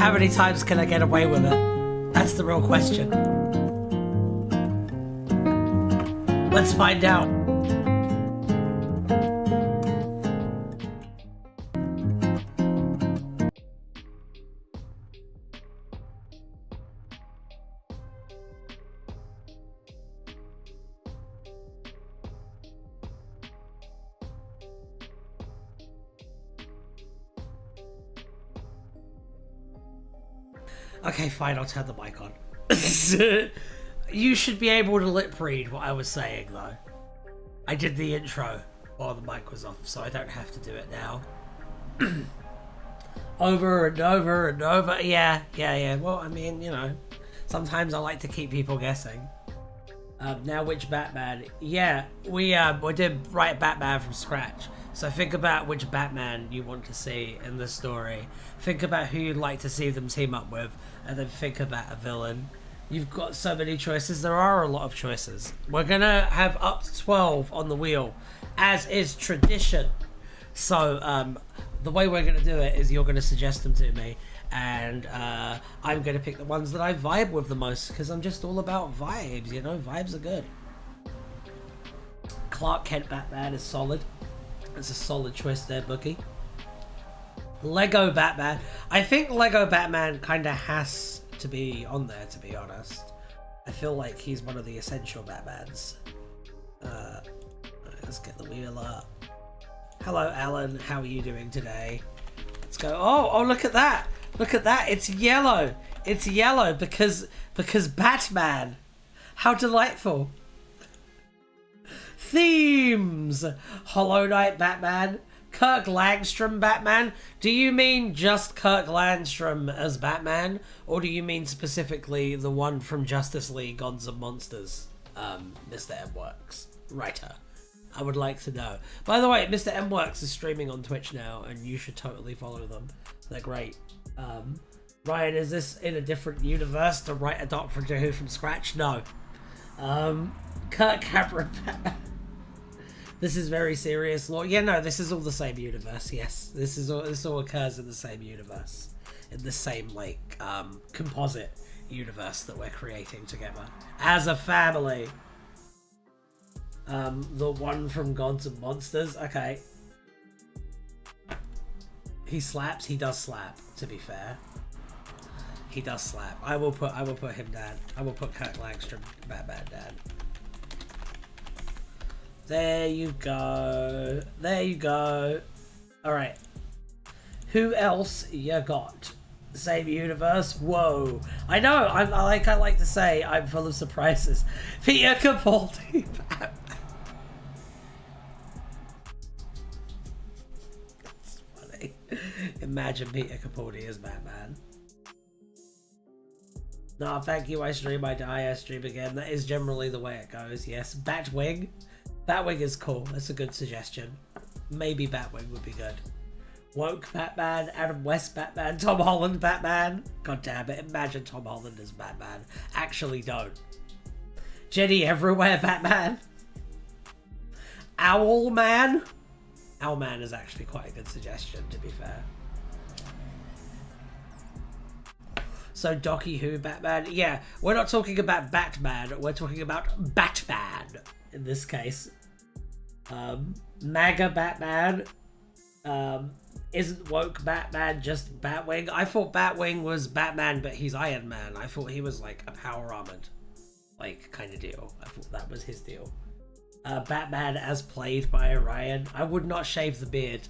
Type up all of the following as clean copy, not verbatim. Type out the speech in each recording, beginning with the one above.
How many times can I get away with it? That's the real question. Let's find out. Okay, fine, I'll turn the mic on. You should be able to lip read what I was saying, though. I did the intro while the mic was off, so I don't have to do it now. Over and over and over. Yeah. Well, I mean, you know, sometimes I like to keep people guessing. Now, which Batman? Yeah, we did write Batman from scratch. So think about which Batman you want to see in the story. Think about who you'd like to see them team up with, and then think about a villain. You've got so many choices. There are a lot of choices. We're gonna have up to 12 on the wheel, as is tradition. So the way we're gonna do it is you're gonna suggest them to me, and I'm gonna pick the ones that I vibe with the most, because I'm just all about vibes, you know? Vibes are good. Clark Kent Batman is solid. It's a solid choice there, Bookie. Lego Batman. I think Lego Batman kind of has to be on there, to be honest. I feel like he's one of the essential Batmans. Let's get the wheel up. Hello, Alan. How are you doing today? Let's go. Oh, look at that. Look at that. It's yellow. It's yellow because Batman. How delightful. Themes. Hollow Knight Batman. Kirk Langstrom Batman. Do you mean just Kirk Langstrom as Batman, or do you mean specifically the one from Justice League Gods and Monsters, Mr. M Works writer? I would like to know. By the way, Mr. M Works is streaming on Twitch now, and you should totally follow them. They're great. Ryan, is this in a different universe to write a Doctor Who from scratch? No. Kirk Cameron Batman. This is very serious law. Yeah, no, this is all the same universe. Yes, this all occurs in the same universe, in the same like composite universe that we're creating together as a family. The one from Gods and Monsters. Okay, he slaps. He does slap. To be fair, he does slap. I will put him down. I will put Kirk Langstrom Batman down. There you go. There you go. Alright. Who else you got? Same universe? Whoa. I know, I like to say, I'm full of surprises. Peter Capaldi. That's funny. Imagine Peter Capaldi as Batman. No, thank you, I stream, I die, I stream again. That is generally the way it goes, yes. Batwing. Batwing is cool. That's a good suggestion. Maybe Batwing would be good. Woke Batman, Adam West Batman, Tom Holland Batman. God damn it, imagine Tom Holland as Batman. Actually don't. Jenny Everywhere Batman. Owlman. Owlman is actually quite a good suggestion, to be fair. So Docky Who Batman? Yeah, we're not talking about Batman, we're talking about Batman. In this case, MAGA Batman, isn't woke Batman just Batwing? I thought Batwing was Batman, but he's Iron Man. I thought he was like a power armored, like kind of deal. I thought that was his deal. Batman as played by Orion. I would not shave the beard.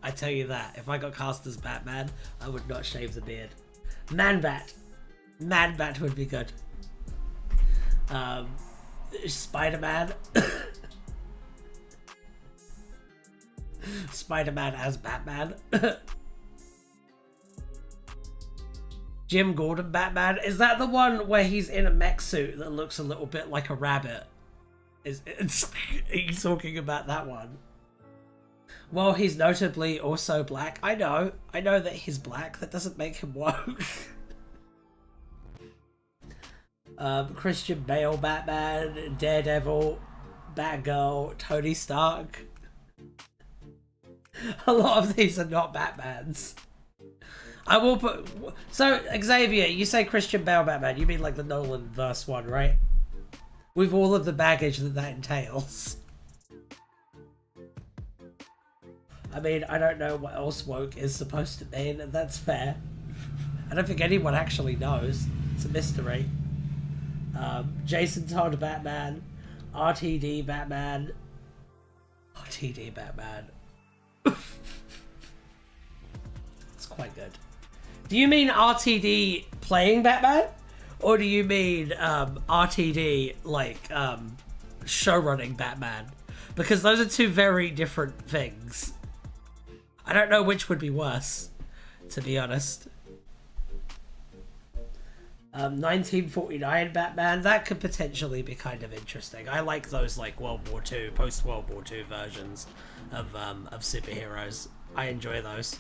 I tell you that. If I got cast as Batman, I would not shave the beard. Man-Bat. Man-Bat would be good. Spider-Man. Spider-Man as Batman. Jim Gordon Batman. Is that the one where he's in a mech suit that looks a little bit like a rabbit? Are you talking about that one? Well, he's notably also black. I know that he's black. That doesn't make him woke. Christian Bale Batman, Daredevil, Batgirl, Tony Stark. A lot of these are not Batmans. I will put... So, Xavier, you say Christian Bale Batman. You mean like the Nolan verse one, right? With all of the baggage that that entails. I mean, I don't know what else woke is supposed to mean, and that's fair. I don't think anyone actually knows. It's a mystery. Jason Todd Batman. RTD Batman. RTD Batman. It's quite good. Do you mean RTD playing Batman? Or do you mean RTD, like, show-running Batman? Because those are two very different things. I don't know which would be worse, to be honest. 1949 Batman, that could potentially be kind of interesting. I like those, like, World War II, post-World War II versions of superheroes. I enjoy those.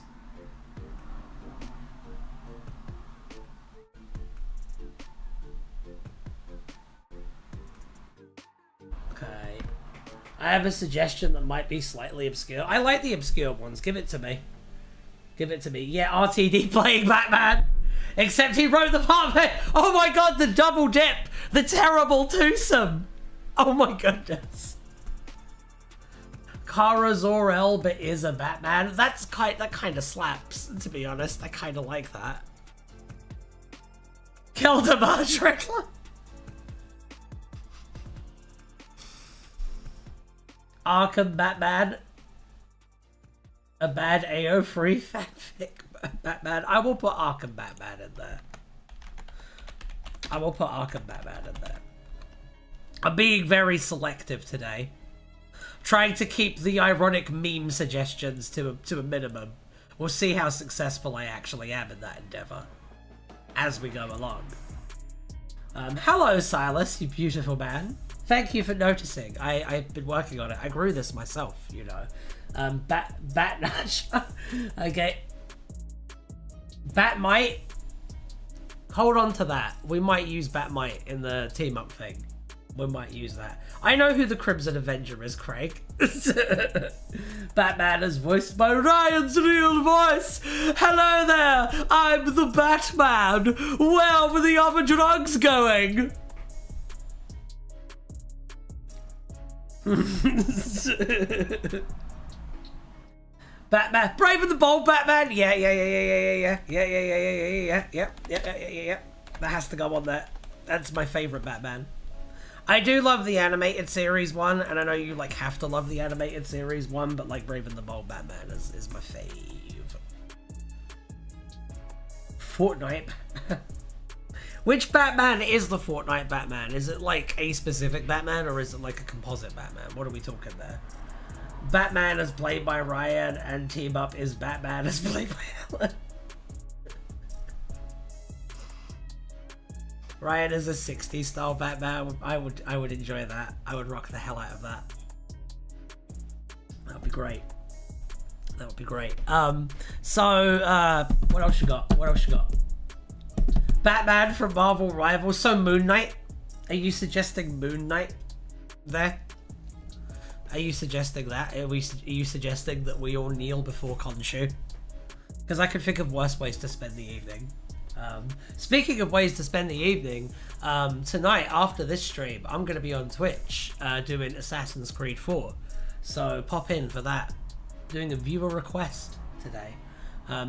Okay. I have a suggestion that might be slightly obscure. I like the obscure ones. Give it to me. Give it to me. Yeah, RTD playing Batman. Except he wrote the part of it. Oh my god, the double dip. The terrible twosome. Oh my goodness. Kara Zor-El is a Batman. That kind of slaps, to be honest. I kind of like that. Kildemar Trickler. Arkham Batman. A bad AO3 fanfic Batman. I will put Arkham Batman in there. I will put Arkham Batman in there. I'm being very selective today. Trying to keep the ironic meme suggestions to a minimum. We'll see how successful I actually am in that endeavor as we go along. Hello, Silas, you beautiful man. Thank you for noticing. I've been working on it. I grew this myself, you know. Batnash. Okay. Batmite. Hold on to that. We might use Batmite in the team up thing. We might use that. I know who the Crimson Avenger is, Craig. Batman is voiced by Ryan's real voice. Hello there. I'm the Batman. Where were the other drugs going? Batman, Brave and the Bold Batman. Yeah. That has to go on there. That's my favorite Batman. I do love the animated series one, and I know you like have to love the animated series one, but like Brave and the Bold Batman is my fave. Fortnite. Which Batman is the Fortnite Batman? Is it like a specific Batman, or is it like a composite Batman? What are we talking there? Batman is played by Ryan, and Team Up is Batman is played by Alan. Ryan is a 60s style Batman. I would enjoy that. I would rock the hell out of that. That would be great. That would be great. So what else you got? What else you got? Batman from Marvel Rivals. So Moon Knight. Are you suggesting Moon Knight there? Are you suggesting that? Are you suggesting that we all kneel before Khonshu? Because I could think of worse ways to spend the evening. Speaking of ways to spend the evening, tonight after this stream, I'm going to be on Twitch doing Assassin's Creed 4. So pop in for that. Doing a viewer request today.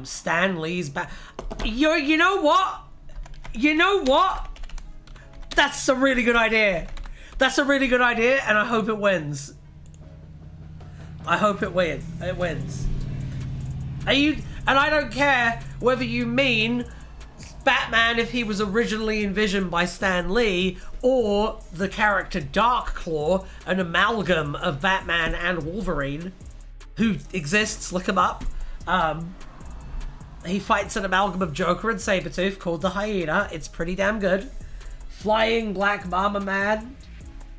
Stan Lee's back. You know what? You know what? That's a really good idea. That's a really good idea, and I hope it wins. I hope it wins. Are you? And I don't care whether you mean Batman if he was originally envisioned by Stan Lee, or the character Darkclaw, an amalgam of Batman and Wolverine, who exists. Look him up. He fights an amalgam of Joker and Sabretooth called the Hyena. It's pretty damn good. Flying Black Mama Man.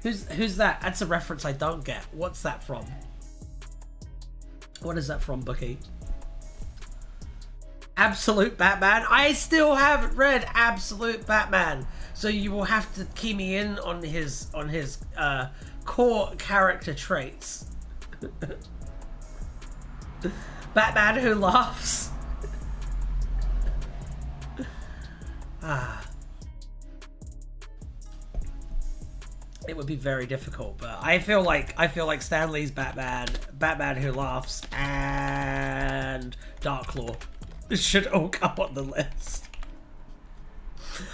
Who's that? That's a reference I don't get. What's that from? What is that from, Bookie? Absolute Batman. I still haven't read Absolute Batman, so you will have to key me in on his core character traits. Batman who laughs. It would be very difficult, but I feel like Stan Lee's Batman, Batman Who Laughs, and Darklaw should all come on the list.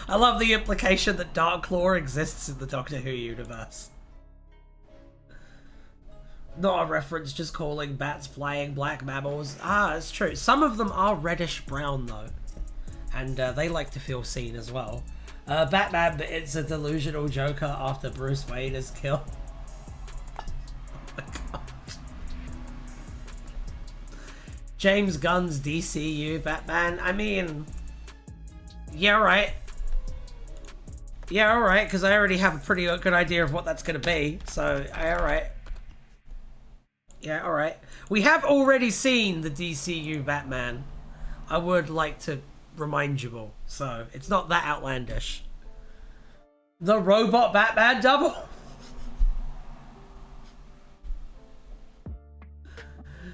I love the implication that Darklaw exists in the Doctor Who universe. Not a reference, just calling bats flying black mammals. It's true. Some of them are reddish brown though, and they like to feel seen as well. Batman, but it's a delusional Joker after Bruce Wayne is killed. Oh my god. James Gunn's DCU Batman. I mean, yeah, right. Yeah, alright, because I already have a pretty good idea of what that's going to be. So, alright. Yeah, alright. We have already seen the DCU Batman. I would like to remind you all. So, it's not that outlandish. The robot Batman double?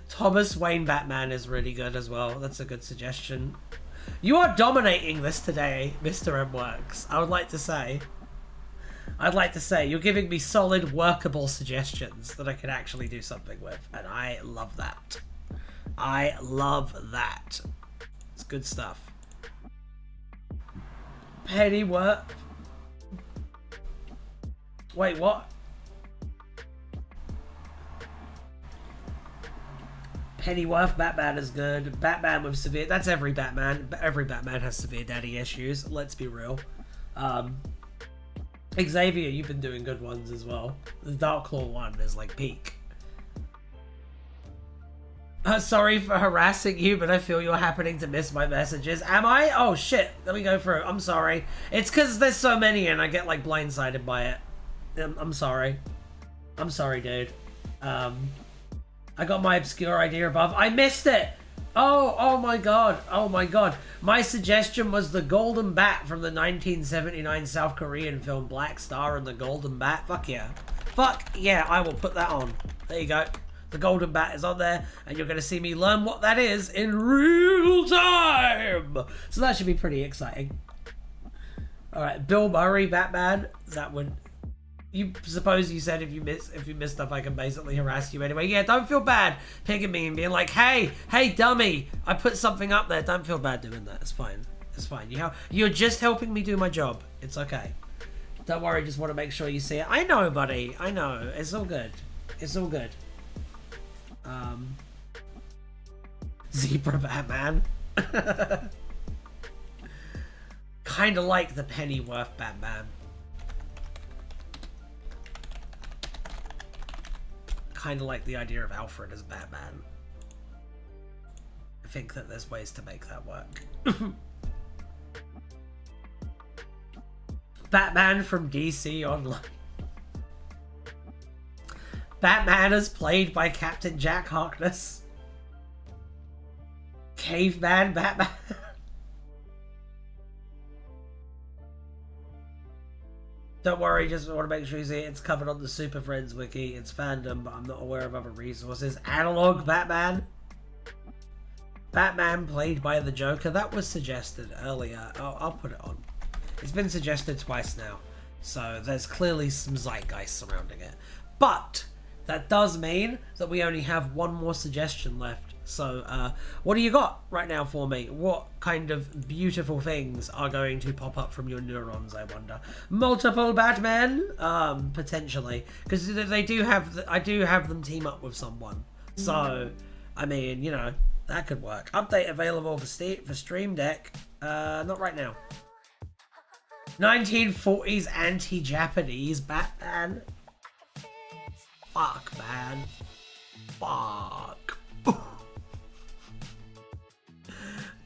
Thomas Wayne Batman is really good as well. That's a good suggestion. You are dominating this today, Mr. M Works. I would like to say. I'd like to say you're giving me solid, workable suggestions that I can actually do something with, and I love that. I love that. It's good stuff. Pennyworth. Wait, what? Pennyworth Batman is good. Batman with severe... That's every Batman. Every Batman has severe daddy issues. Let's be real. Xavier, you've been doing good ones as well. The Darklaw one is like peak. Sorry for harassing you, but I feel you're happening to miss my messages. Am I? Oh shit. Let me go through. I'm sorry. It's because there's so many and I get like blindsided by it. I'm sorry. I'm sorry, dude. I got my obscure idea above. I missed it! Oh my god. Oh my god. My suggestion was the Golden Bat from the 1979 South Korean film Black Star and the Golden Bat. Fuck yeah. Fuck yeah, I will put that on. There you go. The Golden Bat is on there, and you're going to see me learn what that is in real time! So that should be pretty exciting. Alright, Bill Murray, Batman. That would... You suppose you said if you miss stuff, I can basically harass you anyway. Yeah, don't feel bad picking me and being like, hey, dummy, I put something up there. Don't feel bad doing that. It's fine. It's fine. You're just helping me do my job. It's okay. Don't worry. Just want to make sure you see it. I know, buddy. I know. It's all good. It's all good. Zebra Batman. Kind of like the Pennyworth Batman. Kind of like the idea of Alfred as Batman. I think that there's ways to make that work. Batman from DC Online. Batman is played by Captain Jack Harkness. Caveman Batman. Don't worry, just want to make sure you see it. It's covered on the Super Friends wiki. It's fandom, but I'm not aware of other resources. Analog Batman. Batman played by the Joker. That was suggested earlier. I'll put it on. It's been suggested twice now. So there's clearly some zeitgeist surrounding it. But that does mean that we only have one more suggestion left. So, what do you got right now for me? What kind of beautiful things are going to pop up from your neurons, I wonder? Multiple Batman? Potentially. Because they do have... I do have them team up with someone. So, I mean, you know, that could work. Update available for Stream Deck. Not right now. 1940s anti-Japanese Batman. Fuck, man. Fuck.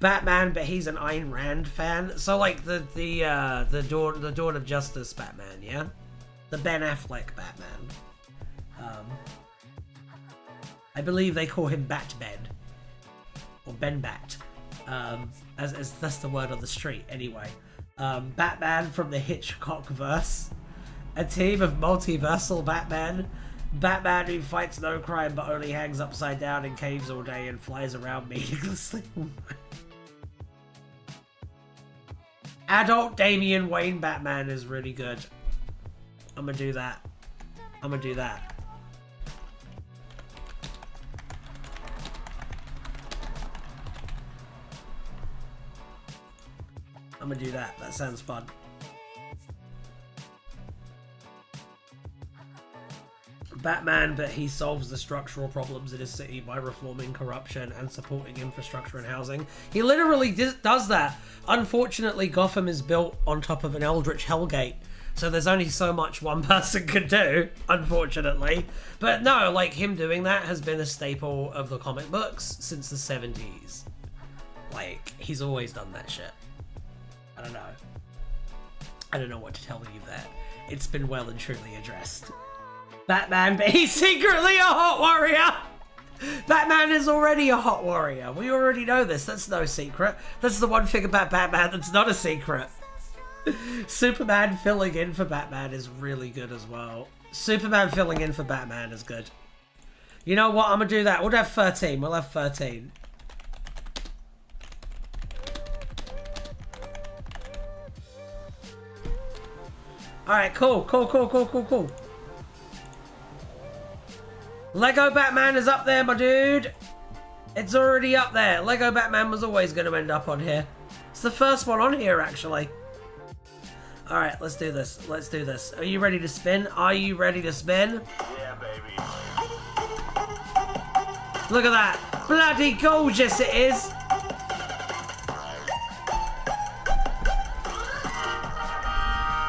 Batman, but he's an Ayn Rand fan. So like the Dawn of Justice Batman, yeah? The Ben Affleck Batman. I believe they call him Batben. Or Ben Bat. As that's the word on the street, anyway. Batman from the Hitchcock verse. A team of multiversal Batman. Batman who fights no crime but only hangs upside down in caves all day and flies around meaninglessly. Adult Damian Wayne Batman is really good. I'm gonna do that. I'm gonna do that. I'm gonna do that. That sounds fun. Batman, but he solves the structural problems in his city by reforming corruption and supporting infrastructure and housing. He literally does that. Unfortunately, Gotham is built on top of an eldritch hellgate, so there's only so much one person can do, unfortunately. But no, like, him doing that has been a staple of the comic books since the 70s. Like, he's always done that shit. I don't know. I don't know what to tell you there. It's been well and truly addressed. Batman, but he's secretly a hot warrior! Batman is already a hot warrior. We already know this. That's no secret. That's the one thing about Batman that's not a secret. Superman filling in for Batman is really good as well. Superman filling in for Batman is good. You know what? I'm gonna do that. We'll have 13. We'll have 13. Alright, cool. Cool. Lego Batman is up there, my dude. It's already up there. Lego Batman was always going to end up on here. It's the first one on here, actually. Alright, let's do this. Let's do this. Are you ready to spin? Are you ready to spin? Yeah, baby. Look at that. Bloody gorgeous it is.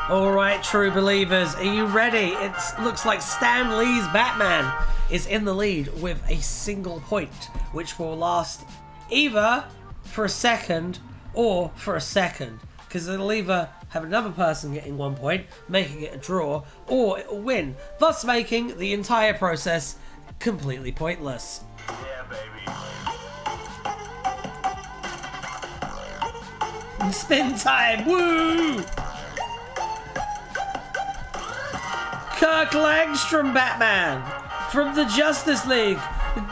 Alright, true believers. Are you ready? It looks like Stan Lee's Batman is in the lead with a single point, which will last either for a second or for a second, because it'll either have another person getting 1 point, making it a draw, or it'll win, thus making the entire process completely pointless. Yeah, baby. Spin time! Woo! Kirk Langstrom Batman from the Justice League,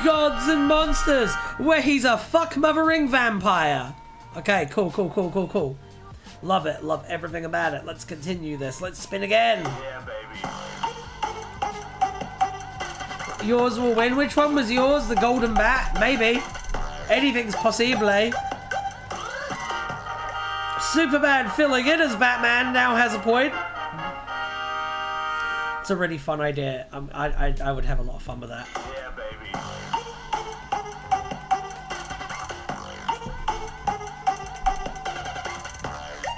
Gods and Monsters, where he's a fuck-mothering vampire. Okay, cool. Love it, love everything about it. Let's continue this. Let's spin again. Yeah, baby. Yours will win. Which one was yours? The Golden Bat? Maybe. Anything's possible. Superman filling in as Batman now has a point. It's a really fun idea. I would have a lot of fun with that. Yeah, baby.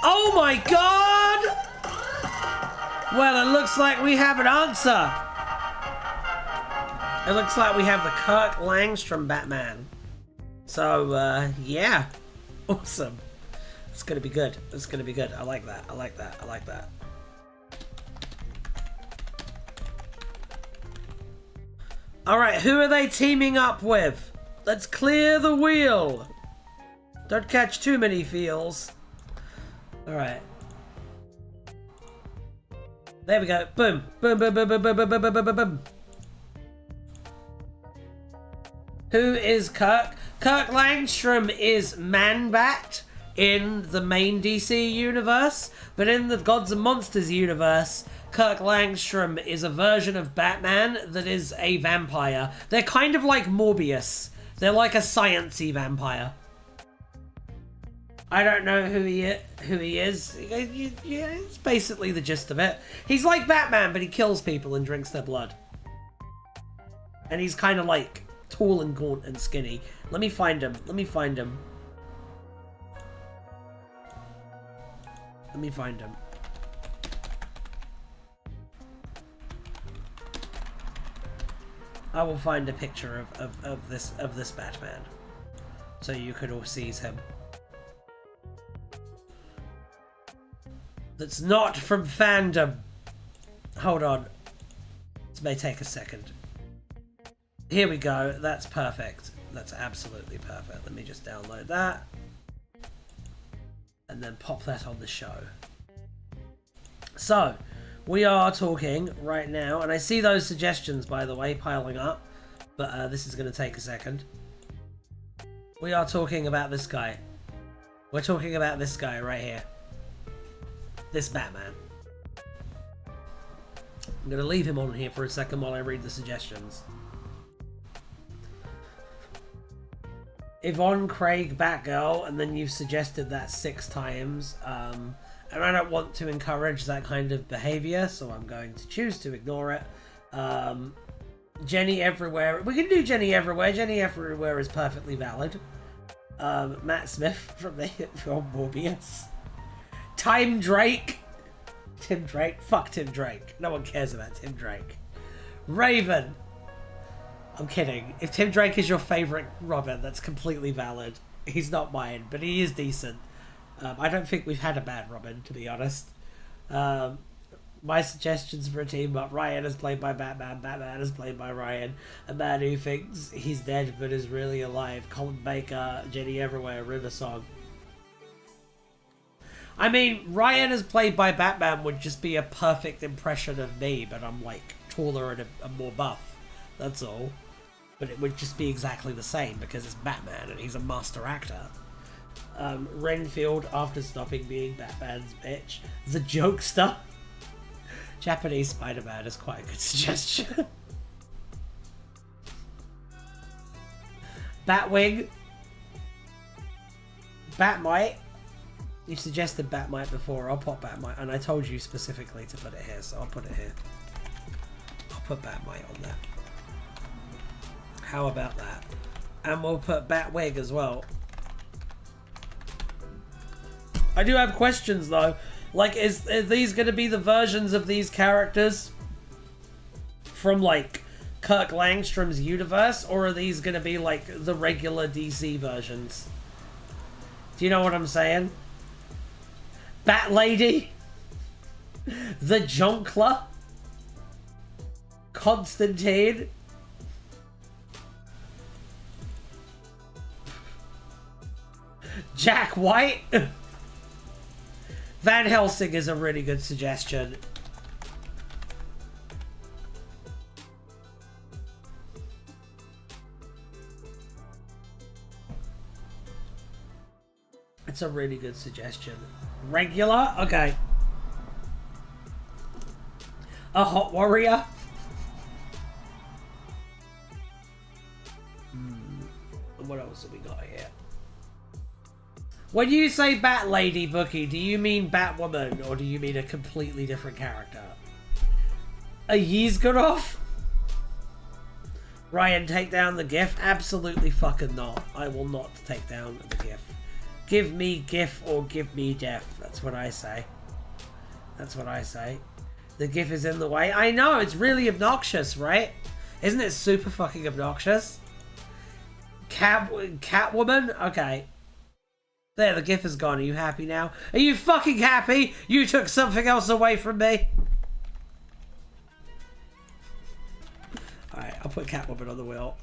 Oh my god! Well, it looks like we have an answer. It looks like we have the Kirk Langstrom Batman. So, yeah. Awesome. It's gonna be good. It's gonna be good. I like that. I like that. I like that. Alright, who are they teaming up with? Let's clear the wheel. Don't catch too many feels. Alright. There we go. Boom. Boom, boom, boom, boom, boom, boom, boom, boom, boom, boom. Who is Kirk? Kirk Langstrom is Man-Bat in the main DC universe, but in the Gods and Monsters universe, Kirk Langstrom is a version of Batman that is a vampire. They're kind of like Morbius. They're like a sciencey vampire. I don't know who he is. Yeah, it's basically the gist of it. He's like Batman, but he kills people and drinks their blood. And he's kind of like tall and gaunt and skinny. Let me find him. Let me find him. Let me find him. I will find a picture of this Batman, so you could all see him. That's not from fandom. Hold on. This may take a second. Here we go. That's perfect. That's absolutely perfect. Let me just download that. And then pop that on the show. So, we are talking right now, and I see those suggestions, by the way, piling up, but this is going to take a second. We are talking about this guy. We're talking about this guy right here. this Batman. I'm going to leave him on here for a second while I read the suggestions. Yvonne, Craig, Batgirl, and then you've suggested that 6 times. And I don't want to encourage that kind of behavior, so I'm going to choose to ignore it. Jenny Everywhere. We can do Jenny Everywhere. Jenny Everywhere is perfectly valid. Matt Smith from the hit film Morbius. Tim Drake. Fuck Tim Drake. No one cares about Tim Drake. Raven. I'm kidding. If Tim Drake is your favourite Robin, that's completely valid. He's not mine, but he is decent. I don't think we've had a bad Robin, to be honest. My suggestions for a team up: Ryan is played by Batman, Batman is played by Ryan, a man who thinks he's dead but is really alive, Colin Baker, Jenny Everywhere, River Song. I mean, Ryan is played by Batman would just be a perfect impression of me, but I'm like taller and more buff. That's all. But it would just be exactly the same because it's Batman and he's a master actor. Renfield, after stopping being Batman's bitch. The Jokester. Japanese Spider-Man is quite a good suggestion. Batwing. Batmite. You suggested Batmite before. I'll pop Batmite, and I told you specifically to put it here, so I'll put it here. I'll put Batmite on there. How about that? And we'll put Batwig as well. I do have questions though. Like, are these going to be the versions of these characters from like Kirk Langstrom's universe, or are these going to be like the regular DC versions? Do you know what I'm saying? Bat Lady, the Jonkler, Constantine, Jack White. Van Helsing is a really good suggestion. It's a really good suggestion. Regular? Okay. A Hot Warrior? What else have we got here? When you say Bat Lady, Bookie, do you mean Batwoman or do you mean a completely different character? A Yzgonoff? Ryan, take down the GIF? Absolutely fucking not. I will not take down the GIF. Give me GIF or give me death. That's what I say. That's what I say. The GIF is in the way. I know, it's really obnoxious, right? Isn't it super fucking obnoxious? Catwoman? Okay. There, the GIF is gone. Are you happy now? Are you fucking happy? You took something else away from me. Alright, I'll put Catwoman on the wheel.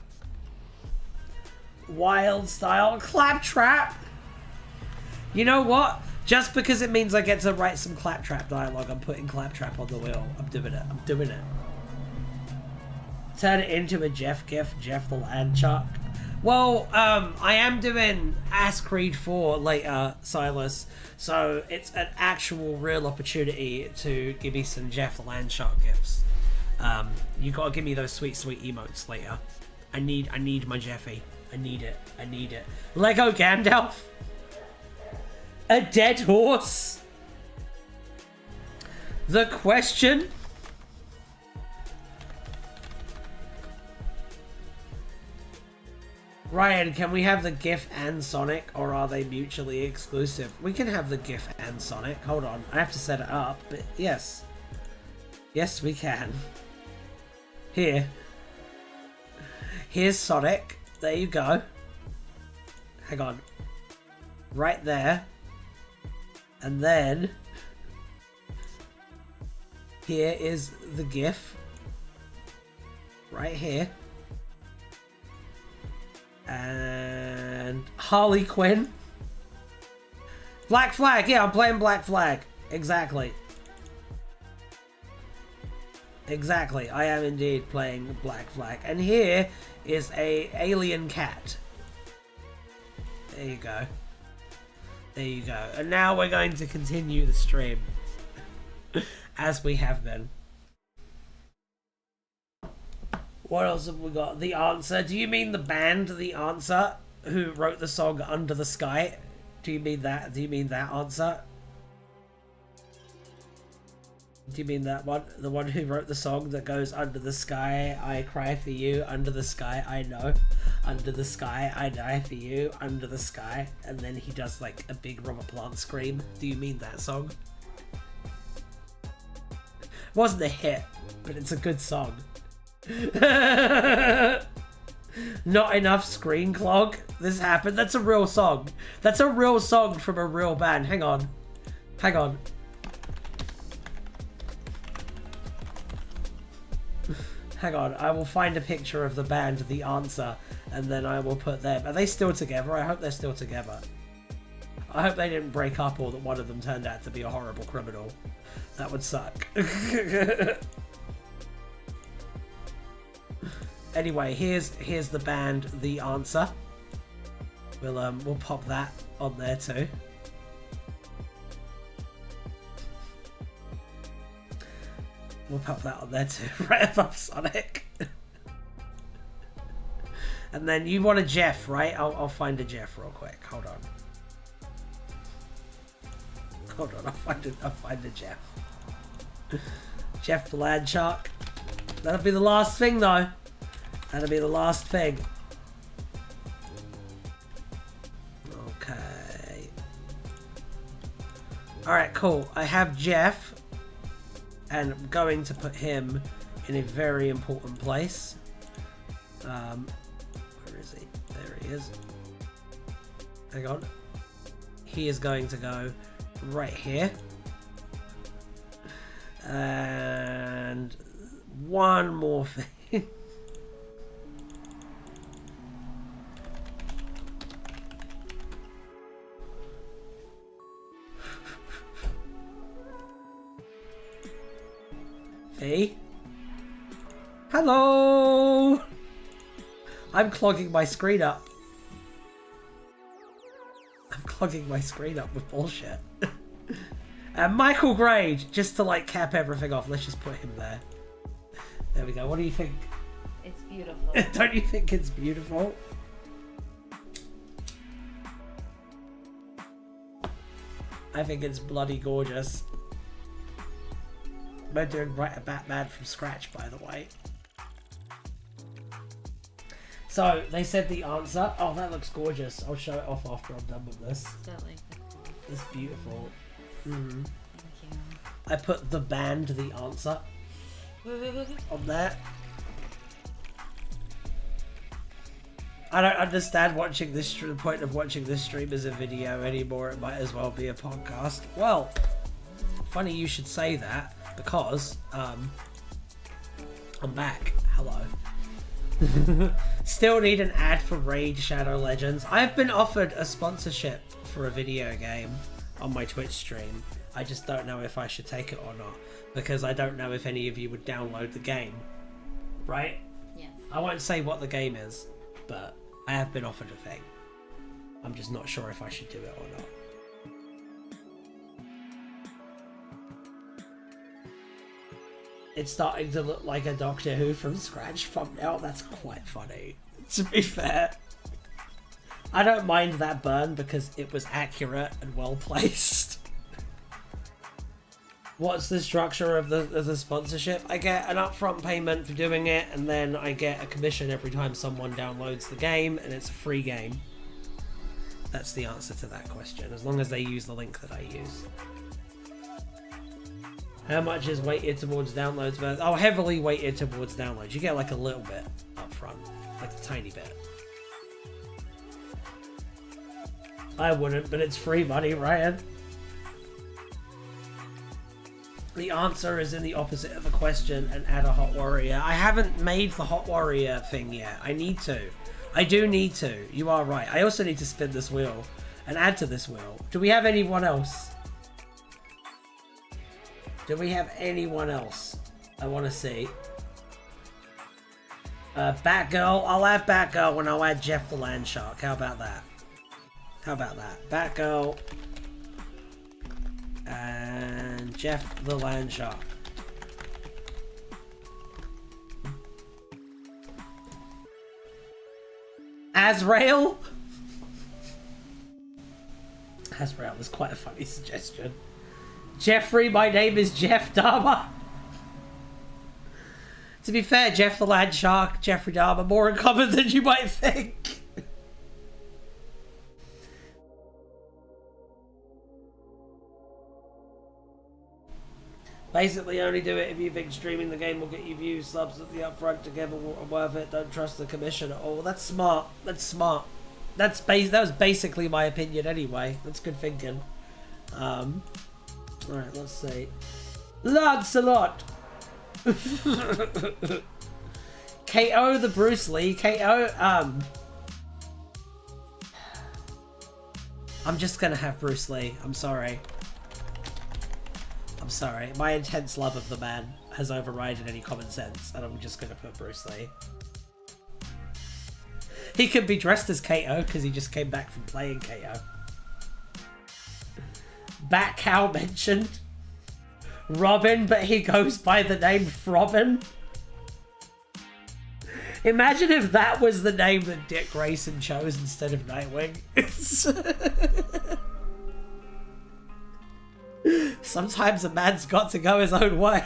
Wild style. Claptrap! You know what? Just because it means I get to write some Claptrap dialogue, I'm putting Claptrap on the wheel. I'm doing it. I'm doing it. Turn it into a Jeff GIF. Jeff the Land Chuck. Well, I am doing Ass Creed 4 later, Silas, so it's an actual real opportunity to give me some Jeff the Land Shark gifts. You gotta give me those sweet, sweet emotes later. I need my Jeffy. I need it. I need it. Lego Gandalf. A dead horse. The Question. Ryan, can we have the GIF and Sonic, or are they mutually exclusive? We can have the GIF and Sonic. Hold on, I have to set it up, but yes. Yes, we can. Here. Here's Sonic. There you go. Hang on. Right there. And then... here is the GIF. Right here. And Harley Quinn. Black Flag. Yeah, I'm playing Black Flag. Exactly. Exactly. I am indeed playing Black Flag. And here is a alien cat. There you go. There you go. And now we're going to continue the stream. As we have been. What else have we got? The Answer. Do you mean the band The Answer, who wrote the song Under the Sky? Do you mean that? Do you mean that Answer? Do you mean that one? The one who wrote the song that goes, under the sky, I cry for you, under the sky, I know, under the sky, I die for you, under the sky, and then he does like a big Robert Plant scream. Do you mean that song? It wasn't a hit, but it's a good song. Not enough screen clog. This happened. That's a real song. That's a real song from a real band. Hang on. Hang on. Hang on, I will find a picture of the band The Answer, and then I will put them. Are they still together? I hope they're still together. I hope they didn't break up or that one of them turned out to be a horrible criminal. That would suck. Anyway, here's the band The Answer. We'll pop that on there too. We'll pop that on there too, right above Sonic. And then you want a Jeff, right? I'll find a Jeff real quick. Hold on. Hold on, I'll find a Jeff. Jeff the Land Shark. That'll be the last thing though. That'll be the last thing. Okay. Alright, cool. I have Jeff. And I'm going to put him in a very important place. Where is he? There he is. Hang on. He is going to go right here. And one more thing. Hey. Hello! I'm clogging my screen up. I'm clogging my screen up with bullshit. And Michael Grade, just to like cap everything off, let's just put him there. There we go. What do you think? It's beautiful. Don't you think it's beautiful? I think it's bloody gorgeous. We're doing Write a Batman from scratch, by the way. So, they said The Answer. Oh, that looks gorgeous. I'll show it off after I'm done with this. Don't like that. It's beautiful. Thank you. I put the band The Answer on there. I don't understand watching this. The point of watching this stream as a video anymore. It might as well be a podcast. Well, funny you should say that. Because, I'm back. Hello. Still need an ad for Raid Shadow Legends. I've been offered a sponsorship for a video game on my Twitch stream. I just don't know if I should take it or not. Because I don't know if any of you would download the game. Right? Yes. I won't say what the game is, but I have been offered a thing. I'm just not sure if I should do it or not. It's starting to look like a Doctor Who from scratch thumbnail. That's quite funny, to be fair. I don't mind that burn because it was accurate and well placed. What's the structure of the sponsorship? I get an upfront payment for doing it, and then I get a commission every time someone downloads the game, and it's a free game. That's the answer to that question, as long as they use the link that I use. How much is weighted towards downloads? Oh, heavily weighted towards downloads. You get like a little bit up front, like a tiny bit. I wouldn't, but it's free money, Ryan. The answer is in the opposite of the question and add a Hot Warrior. I haven't made the Hot Warrior thing yet. I need to. I do need to. You are right. I also need to spin this wheel and add to this wheel. Do we have anyone else? Do we have anyone else? I want to see. Batgirl. I'll add Batgirl when I'll add Jeff the Land Shark. How about that? How about that? Batgirl. And Jeff the Land Shark. Azrael? Azrael is quite a funny suggestion. Jeffrey, my name is Jeff Dahmer. To be fair, Jeff the Land Shark, Jeffrey Dahmer, more in common than you might think. Basically, only do it if you think streaming the game will get you views, subs at the upfront together are worth it. Don't trust the commission at all. That's smart. That's smart. That was basically my opinion anyway. That's good thinking. Alright, let's see. Lancelot! KO the Bruce Lee. KO, I'm just gonna have Bruce Lee. I'm sorry. I'm sorry. My intense love of the man has overridden any common sense, and I'm just gonna put Bruce Lee. He could be dressed as KO because he just came back from playing KO. Bat Cow mentioned. Robin, but he goes by the name Frobin. Imagine if that was the name that Dick Grayson chose instead of Nightwing. Sometimes a man's got to go his own way.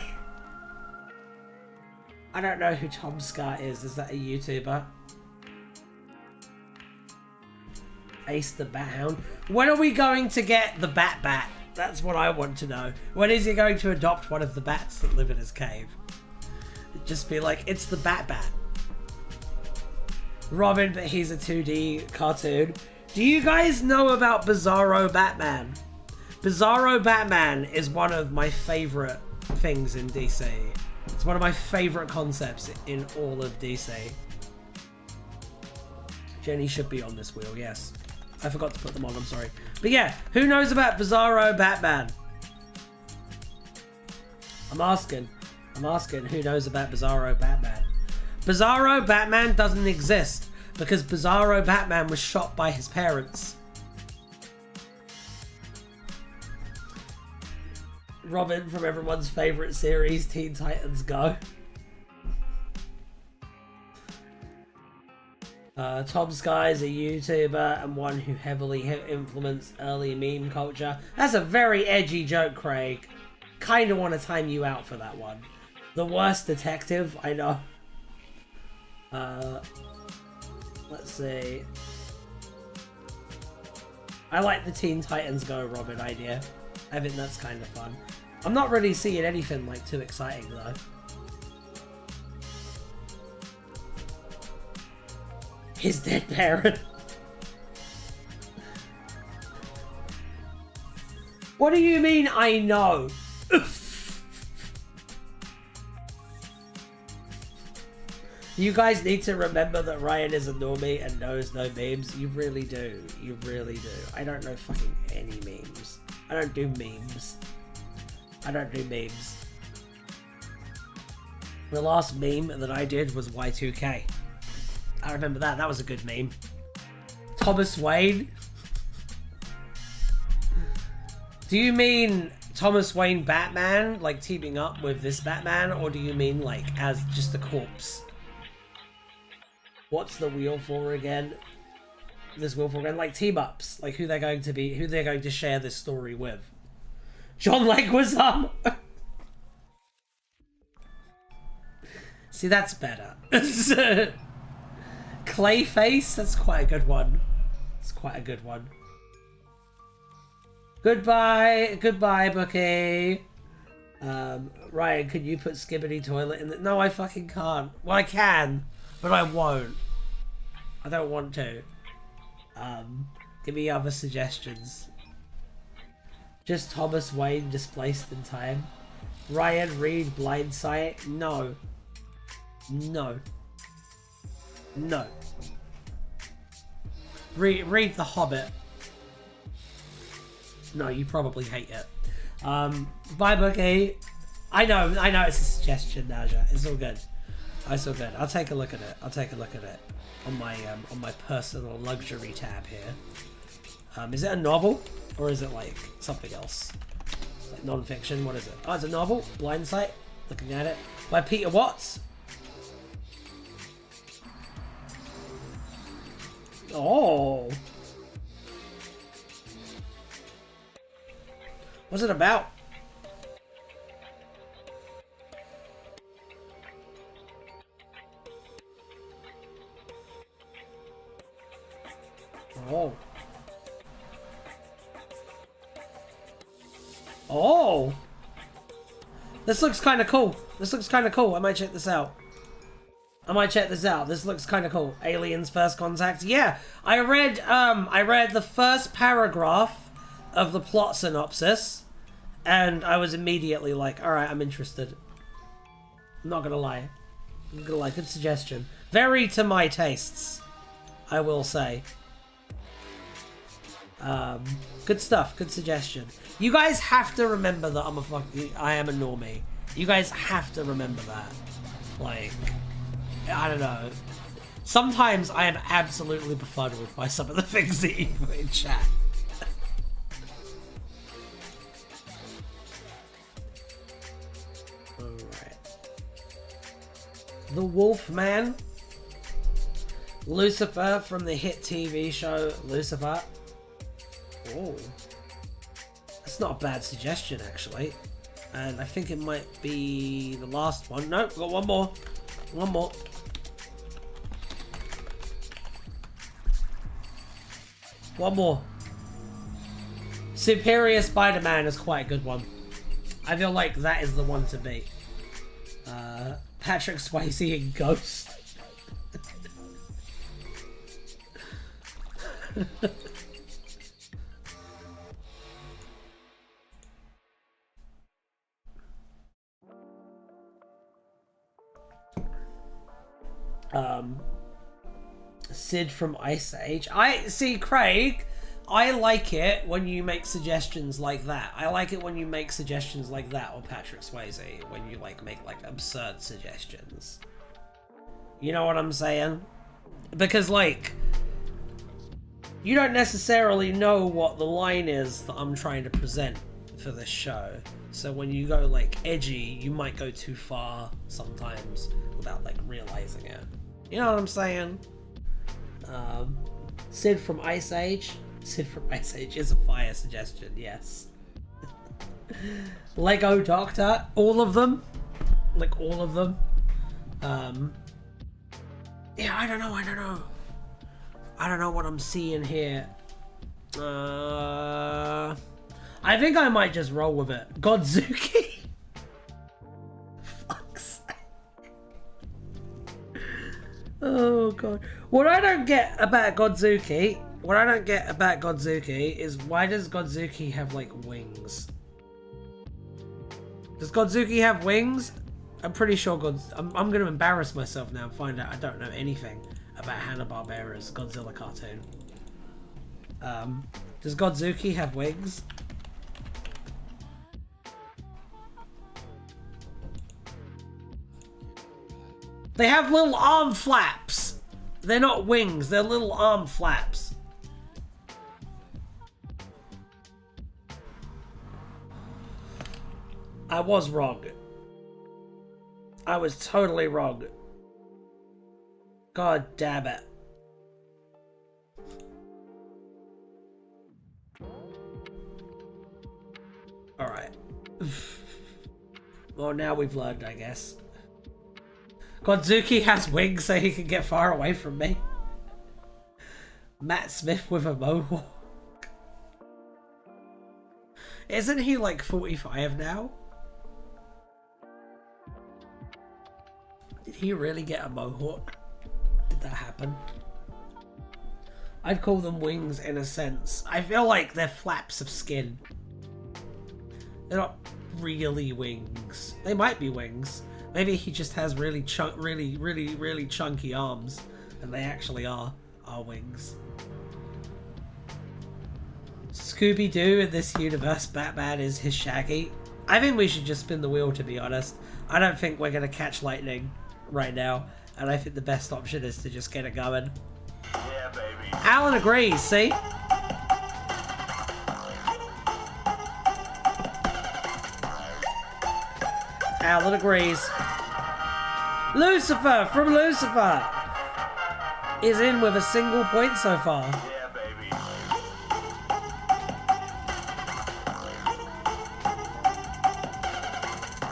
I don't know who Tom Scar is. Is that a YouTuber? Ace the Bat Hound. When are we going to get the Bat? That's what I want to know. When is he going to adopt one of the bats that live in his cave? Just be like, it's the Bat. Robin, but he's a 2D cartoon. Do you guys know about Bizarro Batman? Bizarro Batman is one of my favorite things in DC. It's one of my favorite concepts in all of DC. Jenny should be on this wheel, yes. I forgot to put them on, I'm sorry. But yeah, who knows about Bizarro Batman? I'm asking who knows about Bizarro Batman. Bizarro Batman doesn't exist because Bizarro Batman was shot by his parents. Robin from everyone's favorite series, Teen Titans Go. Tom Sky is a YouTuber and one who heavily influenced early meme culture. That's a very edgy joke, Craig. Kinda want to time you out for that one. The worst detective, I know. Let's see. I like the Teen Titans Go Robin idea. I think that's kind of fun. I'm not really seeing anything like too exciting though. His dead parent. What do you mean I know? You guys need to remember that Ryan is a normie and knows no memes. You really do. You really do. I don't know fucking any memes. I don't do memes. I don't do memes. The last meme that I did was Y2K. I remember that. That was a good meme. Thomas Wayne. Do you mean Thomas Wayne Batman, like teaming up with this Batman, or do you mean like as just a corpse? What's the wheel for again? This wheel for again, like team ups, like who they're going to be, who they're going to share this story with. John Leguizamo. See, that's better. Clayface, that's quite a good one. It's quite a good one. Goodbye, Bookie. Ryan, can you put Skibbity Toilet in the... No, I fucking can't. Well, I can, but I won't. I don't want to. Give me other suggestions. Just Thomas Wayne displaced in time. Ryan Reed Blindsight. No. No. No. Read The Hobbit. No, you probably hate it. Bye, Bookie. I know it's a suggestion, Naja. It's all good. It's all good. I'll take a look at it. I'll take a look at it on my personal luxury tab here. Is it a novel or is it like something else? like non-fiction. What is it? Oh, it's a novel. Blind Sight. Looking at it by Peter Watts. Oh. What's it about? Oh. Oh. This looks kind of cool. This looks kind of cool. I might check this out. This looks kind of cool. Aliens First Contact. Yeah, I read the first paragraph of the plot synopsis, and I was immediately like, all right, I'm interested. I'm not gonna lie. Good suggestion. Very to my tastes, I will say. Good stuff. Good suggestion. You guys have to remember that I am a normie. You guys have to remember that. Like, I don't know. Sometimes I am absolutely befuddled by some of the things that you put in chat. Alright. The Wolfman. Lucifer from the hit TV show Lucifer. Oh. That's not a bad suggestion, actually. And I think it might be the last one. Nope, got one more. One more. One more. Superior Spider-Man is quite a good one. I feel like that is the one to beat. Patrick Swayze in Ghost. Sid from Ice Age. I see, Craig, I like it when you make suggestions like that. I like it when you make suggestions like that, or Patrick Swayze, when you like make like absurd suggestions. You know what I'm saying? Because like, you don't necessarily know what the line is that I'm trying to present for this show. So when you go like edgy, you might go too far sometimes without like realizing it. You know what I'm saying? Sid from Ice Age. Sid from Ice Age is a fire suggestion, yes. Lego Doctor, all of them. Like all of them. Yeah, I don't know. I don't know what I'm seeing here. I think I might just roll with it. Godzuki. Fuck's sake. Oh god. What I don't get about Godzuki is why does Godzuki have like wings? Does Godzuki have wings? I'm pretty sure I'm gonna embarrass myself now and find out I don't know anything about Hanna-Barbera's Godzilla cartoon. Does Godzuki have wings? They have little arm flaps. They're not wings, they're little arm flaps. I was wrong. I was totally wrong. God damn it. Alright. Well, now we've learned, I guess. Godzuki has wings so he can get far away from me. Matt Smith with a mohawk. Isn't he like 45 now? Did he really get a mohawk? Did that happen? I'd call them wings in a sense. I feel like they're flaps of skin. They're not really wings. They might be wings. Maybe he just has really chunky arms, and they actually are wings. Scooby-Doo in this universe, Batman is his Shaggy. I think we should just spin the wheel, to be honest. I don't think we're gonna catch lightning right now, and I think the best option is to just get it going. Yeah, baby. Alan agrees, see? Alan agrees. Lucifer from Lucifer is in with a single point so far. Yeah, baby.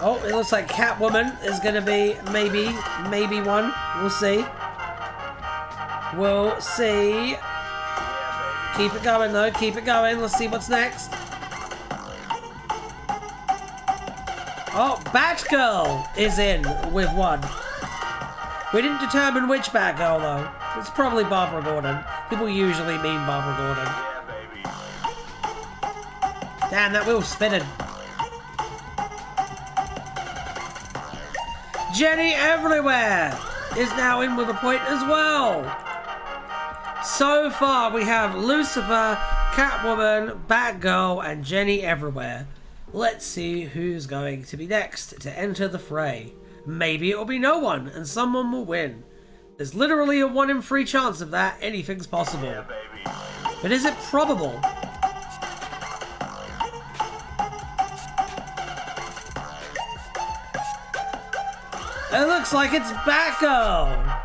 Oh, it looks like Catwoman is going to be maybe one. We'll see. We'll see. Yeah, Keep it going, though. Keep it going. Let's see what's next. Oh, Batgirl is in with one. We didn't determine which Batgirl, though. It's probably Barbara Gordon. People usually mean Barbara Gordon. baby. Yeah, baby. Damn, that wheel's spinning. Jenny Everywhere is now in with a point as well. So far, we have Lucifer, Catwoman, Batgirl, and Jenny Everywhere. Let's see who's going to be next to enter the fray. Maybe it'll be no one, and someone will win. There's literally a 1 in 3 chance of that. Anything's possible. Yeah, baby. But is it probable? It looks like it's Batgirl.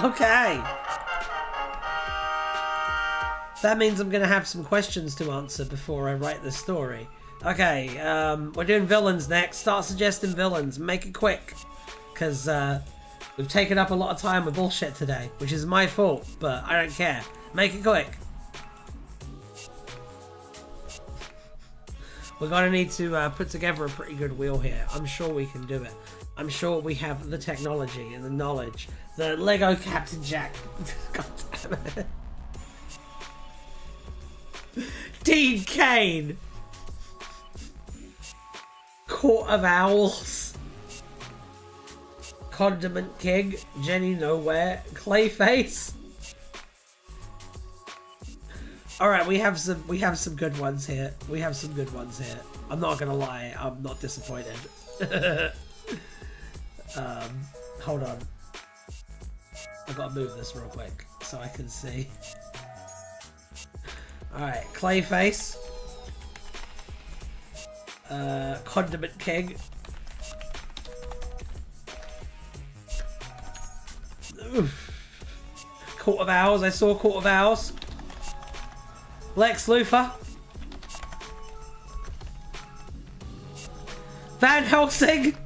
Okay. That means I'm going to have some questions to answer before I write the story. Okay, we're doing villains next. Start suggesting villains. Make it quick. Because we've taken up a lot of time with bullshit today, which is my fault, but I don't care. Make it quick. We're going to need to put together a pretty good wheel here. I'm sure we can do it. I'm sure we have the technology and the knowledge. The Lego Captain Jack. God damn it. Dean Kane. Court of Owls. Condiment King. Jenny Nowhere. Clayface. Alright, we have some good ones here. We have some good ones here. I'm not gonna lie, I'm not disappointed. Hold on. I've got to move this real quick so I can see. Alright, Clayface. Condiment King. Oof. Court of Owls, I saw Court of Owls. Lex Luthor. Van Helsing.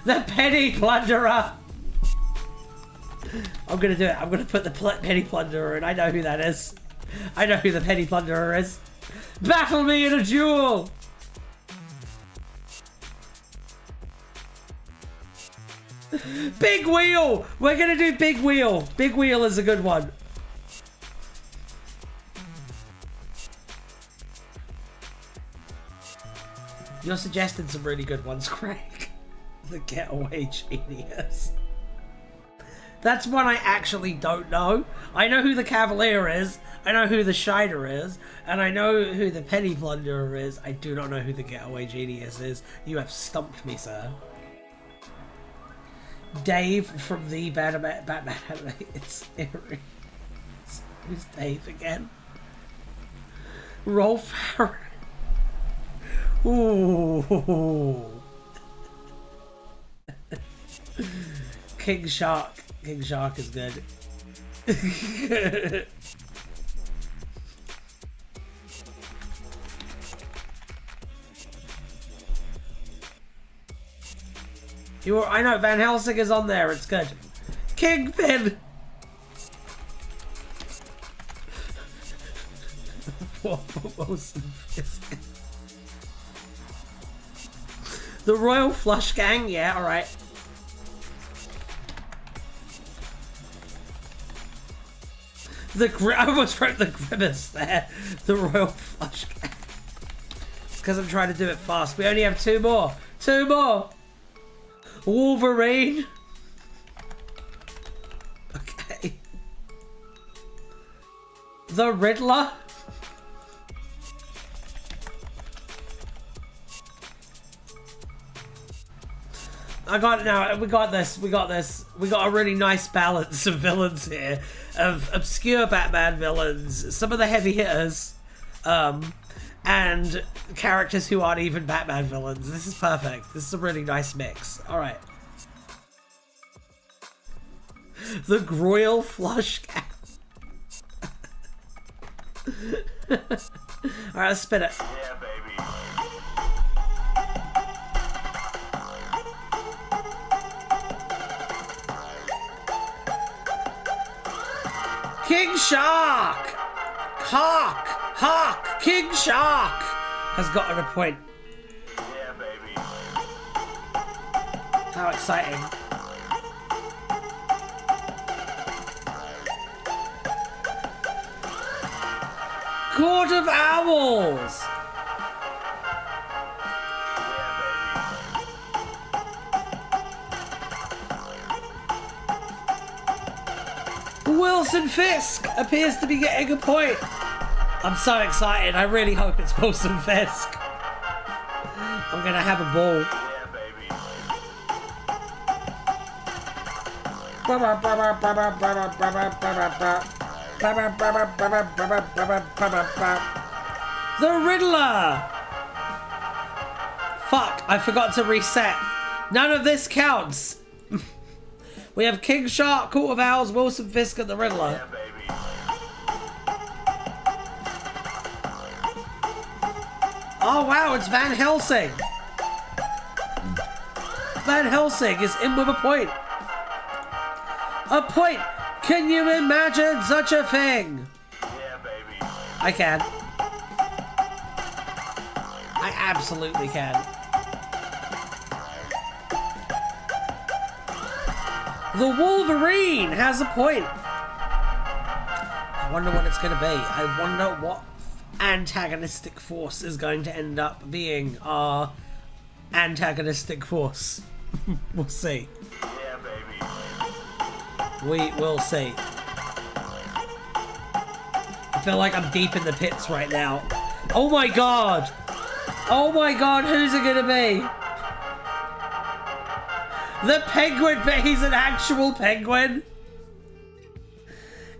The Penny Plunderer. I'm gonna do it. I'm gonna put the Penny Plunderer in. I know who that is. I know who the Penny Plunderer is. Battle me in a duel. Big Wheel. We're gonna do Big Wheel. Big Wheel is a good one. You're suggesting some really good ones, Craig. The Getaway Genius. That's one I actually don't know. I know who the Cavalier is, I know who the Shiner is, and I know who the Penny Plunderer is. I do not know who the Getaway Genius is. You have stumped me, sir. Dave from the Batman animated series. Who's Dave again? Rolf Harris. Ooh. King Shark. King Shark is good. I know Van Helsing is on there. It's good. Kingpin. What was this? The Royal Flush Gang. Yeah, all right. I almost wrote the Grimace there. The Royal Flush Gang. It's because I'm trying to do it fast. We only have 2 more. 2 more. Wolverine. Okay. The Riddler. I got it now. We got this. We got this. We got a really nice balance of villains here, of obscure Batman villains, some of the heavy hitters, and characters who aren't even Batman villains. This is perfect. This is a really nice mix. Alright. The Groil Flush Cat. Alright, let's spin it. Yeah, baby. King Shark! Hawk! Hawk! King Shark has gotten a point. Yeah, baby. How exciting. Court of Owls! Wilson Fisk appears to be getting a point. I'm so excited. I really hope it's Wilson Fisk. I'm gonna have a ball. Yeah, baby. The Riddler! Fuck, I forgot to reset. None of this counts. We have King Shark, Court of Owls, Wilson Fisk, and the Riddler. Yeah, baby. Oh wow, it's Van Helsing. Van Helsing is in with a point. A point! Can you imagine such a thing? Yeah, baby. I can. I absolutely can. The Wolverine has a point. I wonder what it's going to be. I wonder what antagonistic force is going to end up being our antagonistic force. We'll see. Yeah, baby. We will see. I feel like I'm deep in the pits right now. Oh my god! Oh my god, who's it gonna be? The Penguin, but he's an actual penguin.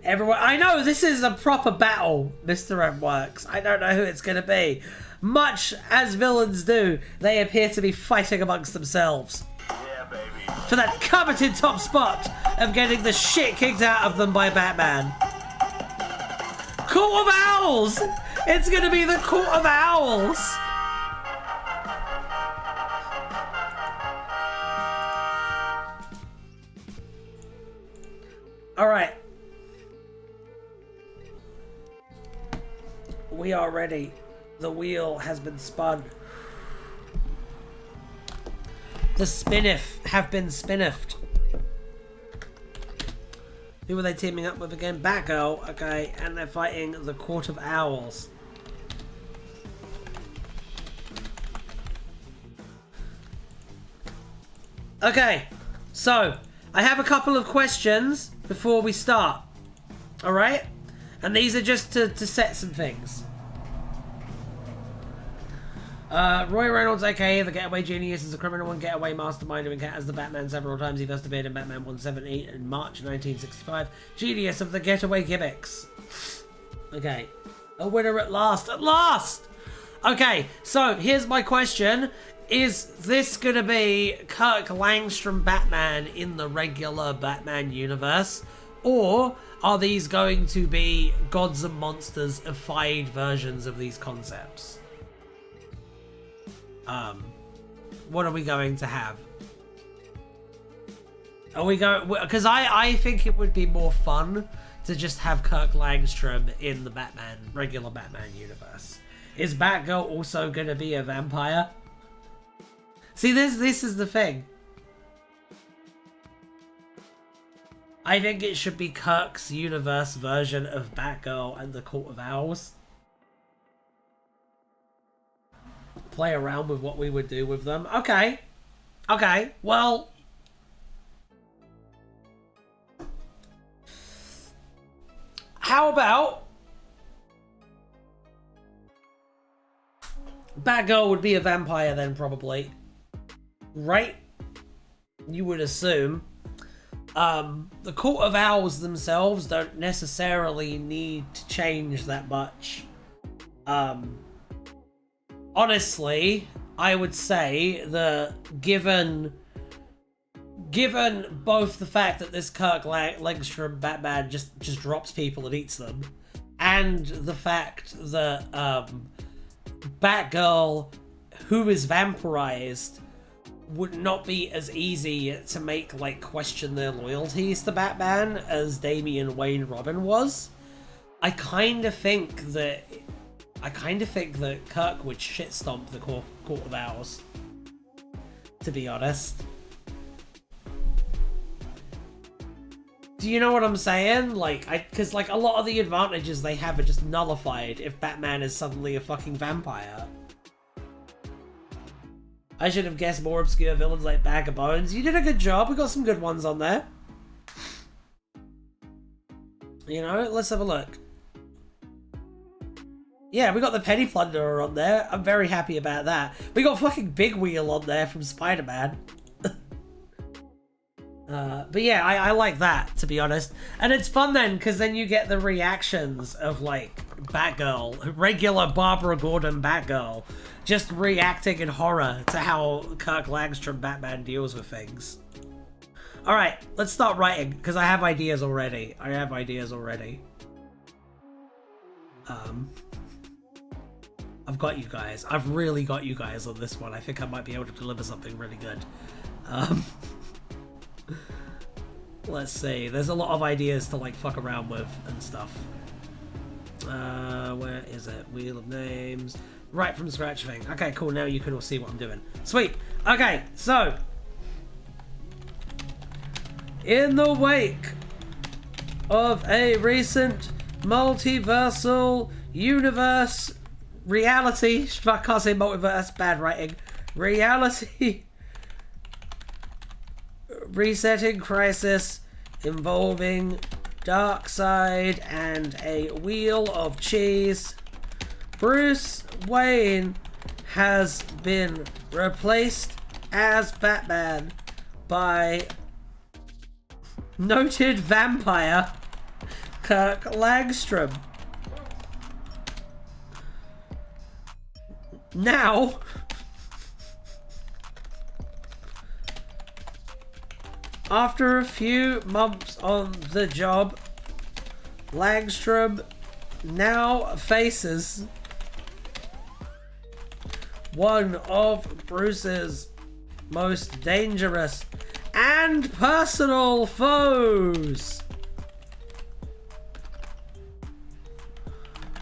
Everyone, I know this is a proper battle, Mr. M works. I don't know who it's gonna be. Much as villains do, they appear to be fighting amongst themselves Yeah, baby. for that coveted top spot of getting the shit kicked out of them by Batman. Court of Owls! It's gonna be the Court of Owls! Alright. We are ready. The wheel has been spun. The Spiniff have been spiniffed. Who are they teaming up with again? Batgirl, okay, and they're fighting the Court of Owls. Okay, so I have a couple of questions before we start. Alright? And these are just to set some things. Roy Reynolds, aka the Getaway Genius, is a criminal and getaway mastermind who encounters the Batman several times. He first appeared in Batman 178 in March 1965. Genius of the Getaway Gimmicks. Okay. A winner at last. At last! Okay, so here's my question. Is this gonna be Kirk Langstrom Batman in the regular Batman universe? Or are these going to be Gods and Monsters-ified versions of these concepts? What are we going to have? Are we going... Because I think it would be more fun to just have Kirk Langstrom in the regular Batman universe. Is Batgirl also going to be a vampire? See, this is the thing. I think it should be Kirk's universe version of Batgirl and the Court of Owls. Play around with what we would do with them. Okay. Okay, well... How about... Batgirl would be a vampire then, probably. Right? You would assume. The Court of Owls themselves don't necessarily need to change that much. honestly, I would say that given both the fact that this Kirk Langstrom Batman just drops people and eats them, and the fact that Batgirl, who is vampirized, would not be as easy to make like question their loyalties to Batman as Damian Wayne Robin was. I kind of think that Kirk would shit stomp the Court of Owls, to be honest. Do you know what I'm saying? Like, because like a lot of the advantages they have are just nullified if Batman is suddenly a fucking vampire. I should have guessed more obscure villains like Bag of Bones. You did a good job. We got some good ones on there. You know, let's have a look. Yeah, we got the Penny Plunderer on there. I'm very happy about that. We got fucking Big Wheel on there from Spider-Man. But yeah, I like that, to be honest. And it's fun then, because then you get the reactions of, like, Batgirl, regular Barbara Gordon Batgirl, just reacting in horror to how Kirk Langstrom Batman deals with things. Alright, let's start writing, because I have ideas already. I've got you guys. I've really got you guys on this one. I think I might be able to deliver something really good. Let's see. There's a lot of ideas to like fuck around with and stuff. Where is it? Wheel of Names. Right from scratch thing. Okay, cool. Now you can all see what I'm doing. Sweet. Okay, so in the wake of a recent multiversal universe reality, I can't say multiverse, bad writing. Reality resetting crisis involving Darkseid and a wheel of cheese, Bruce Wayne has been replaced as Batman by noted vampire Kirk Langstrom. Now, after a few months on the job, Langstrom now faces one of Bruce's most dangerous and personal foes,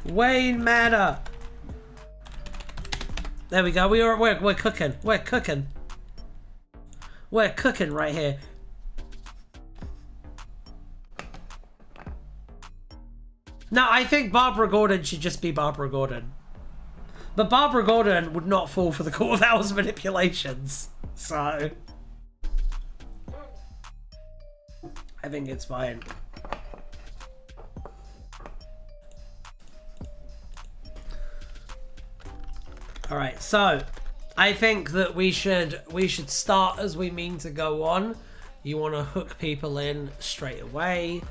Wayne Manor. There we go. We're cooking. We're cooking. We're cooking right here. Now, I think Barbara Gordon should just be Barbara Gordon. But Barbara Gordon would not fall for the Court of Owls manipulations. So I think it's fine. Alright, so I think that we should start as we mean to go on. You want to hook people in straight away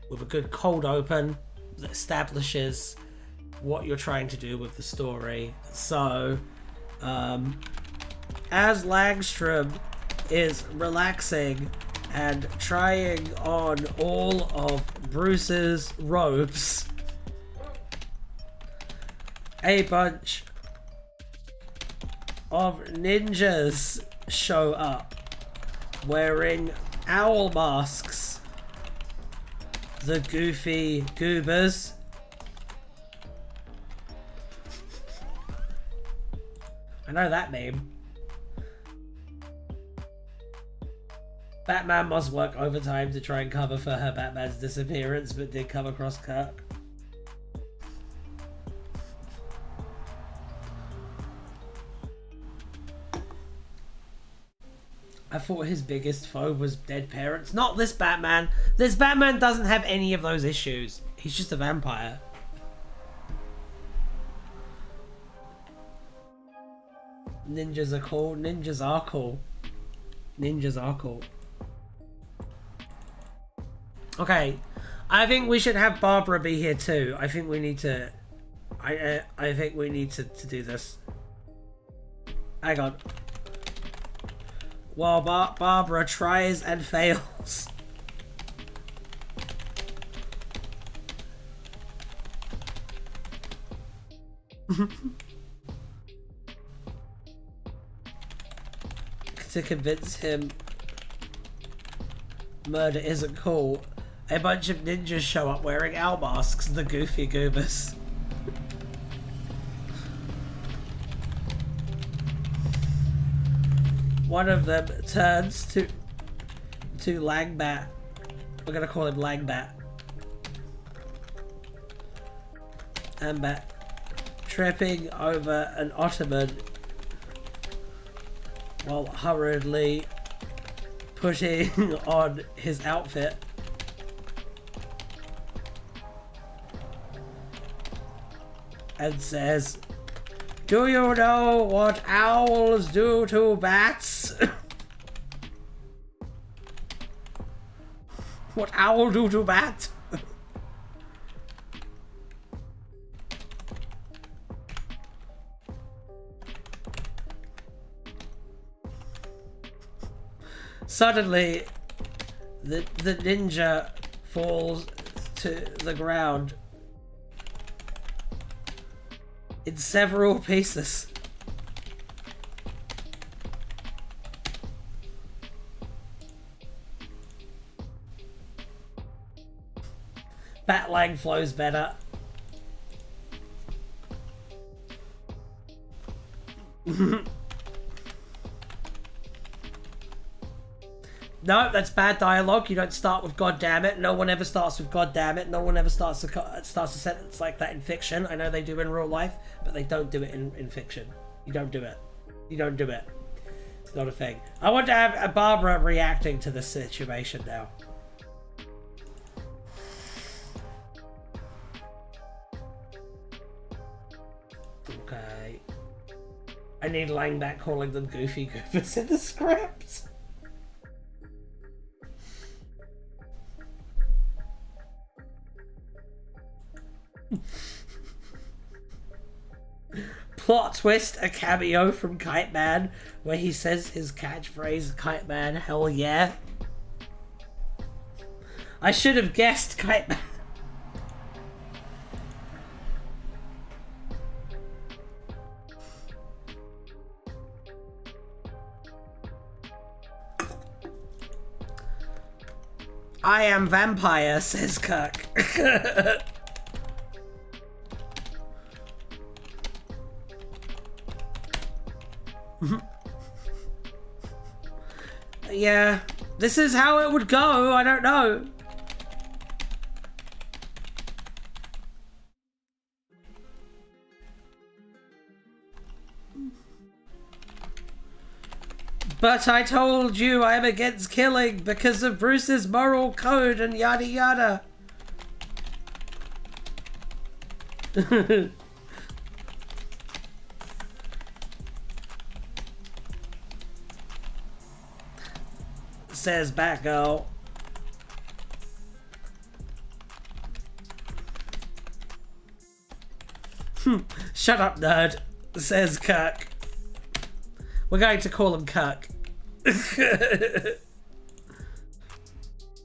with a good cold open that establishes what you're trying to do with the story. So, as Langstrom is relaxing and trying on all of Bruce's robes, a bunch of ninjas show up wearing owl masks. The Goofy Goobers. I know that name. Batman must work overtime to try and cover for her Batman's disappearance, but did come across Kirk. I thought his biggest foe was dead parents. Not this Batman. This Batman doesn't have any of those issues. He's just a vampire. Ninjas are cool. Ninjas are cool. Ninjas are cool. Okay. I think we should have Barbara be here too. I think we need to... I think we need to do this. Hang on. While Barbara tries and fails. To convince him murder isn't cool, a bunch of ninjas show up wearing owl masks, the goofy goobers. One of them turns to Langbat. We're gonna call him Langbat. Langbat, tripping over an ottoman while hurriedly putting on his outfit. And says, "Do you know what owls do to bats?" What owl do to bat? Suddenly, the ninja falls to the ground in several pieces. Batlang flows better. No, that's bad dialogue. You don't start with "God damn it." No one ever starts with "God damn it." No one ever starts a sentence like that in fiction. I know they do in real life, but they don't do it in fiction. You don't do it. You don't do it. It's not a thing. I want to have a Barbara reacting to this situation now. Okay. I need Langback calling them goofy goofers in the script. Plot twist, a cameo from Kite Man where he says his catchphrase, "Kite Man, hell yeah." I should have guessed Kite Man. I am vampire, says Kirk. Yeah, this is how it would go. I don't know. But I told you I'm against killing because of Bruce's moral code and yada yada. Says Batgirl. Shut up, nerd, says Kirk. We're going to call him Kirk.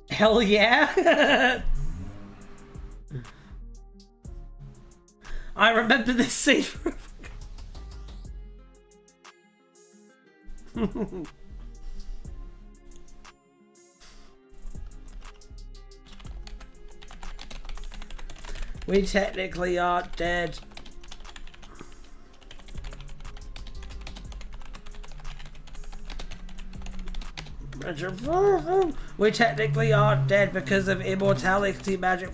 Hell yeah! I remember this scene. We technically aren't dead. We technically aren't dead because of immortality magic.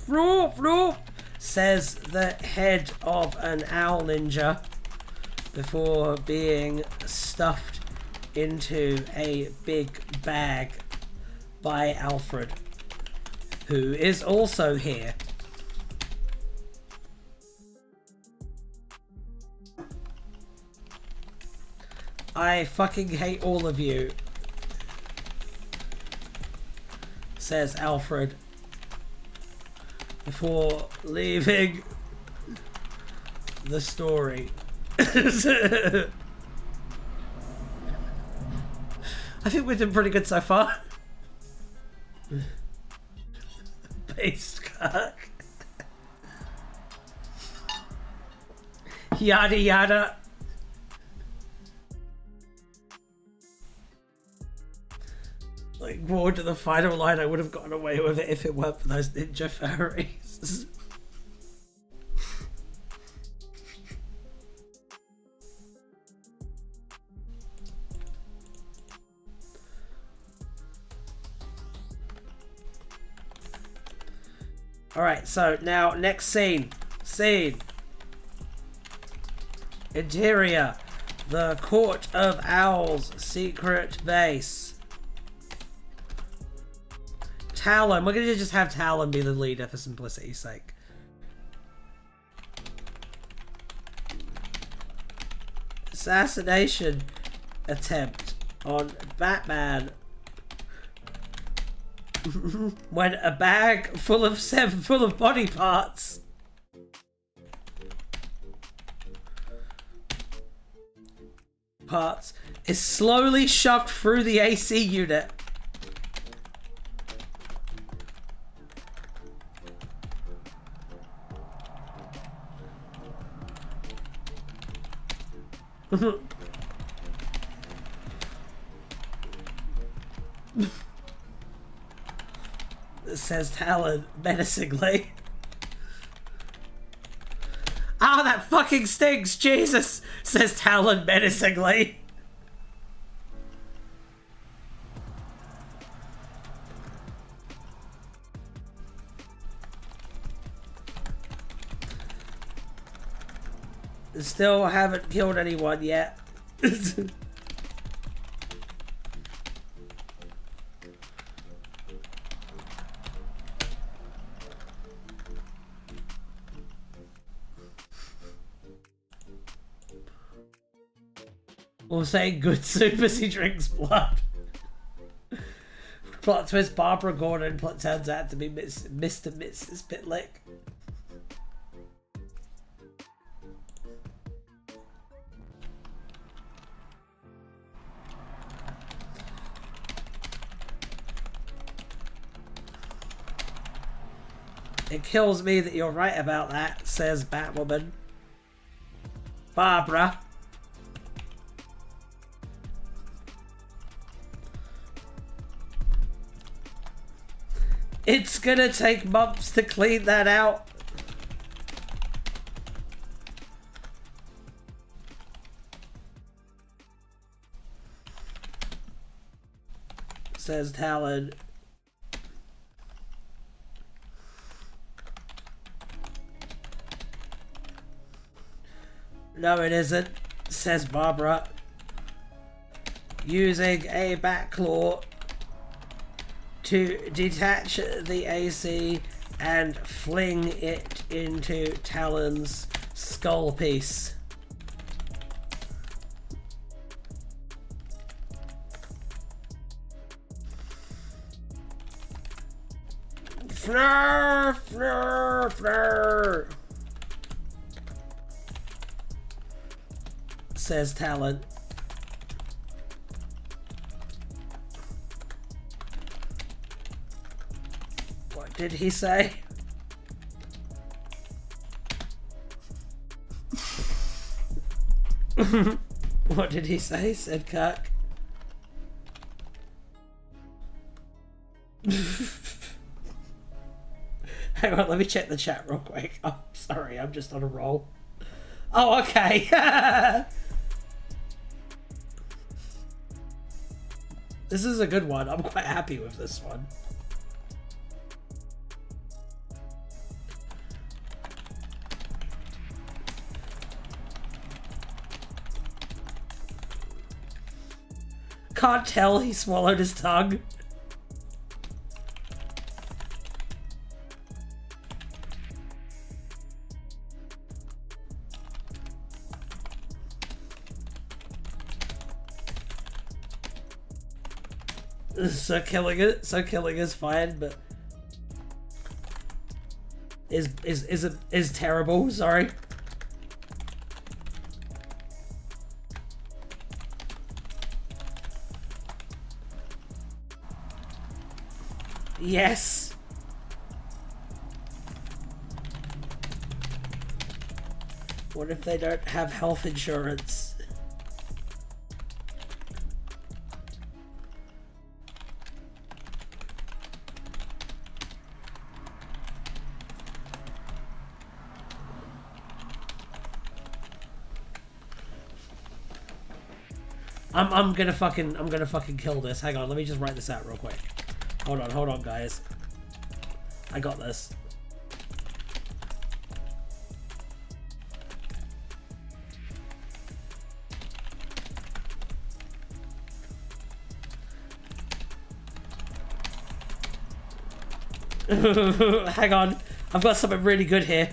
Says the head of an owl ninja before being stuffed into a big bag by Alfred, who is also here. I fucking hate all of you, says Alfred before leaving the story. I think we've done pretty good so far. Beast Kirk. Yada yada. Like, more to the final line, I would have gotten away with it if it weren't for those ninja fairies. Alright, so now next scene. Interior. The Court of Owls secret base. Talon. We're gonna just have Talon be the leader for simplicity's sake. Assassination attempt on Batman. When a bag full of body parts is slowly shoved through the AC unit. Says Talon menacingly. Ah, that fucking stings, Jesus! Says Talon menacingly. Still haven't killed anyone yet. We'll say good soup as he drinks blood. Plot twist, Barbara Gordon turns out to be Mr. and Mrs. Pitlick. It kills me that you're right about that, says Batwoman. Barbara. It's gonna take months to clean that out. Says Talon. No, it isn't, says Barbara. Using a bat claw to detach the AC and fling it into Talon's skull piece. Fleur, fleur, fleur, says Talon. What did he say? What did he say? Said Kirk. Hang on, let me check the chat real quick. Oh, sorry, I'm just on a roll. Oh, okay. This is a good one. I'm quite happy with this one. Can't tell he swallowed his tongue. So killing is fine, but is terrible. Sorry. Yes. What if they don't have health insurance? I'm gonna fucking kill this. Hang on, let me just write this out real quick. Hold on, guys. I got this. Hang on, I've got something really good here.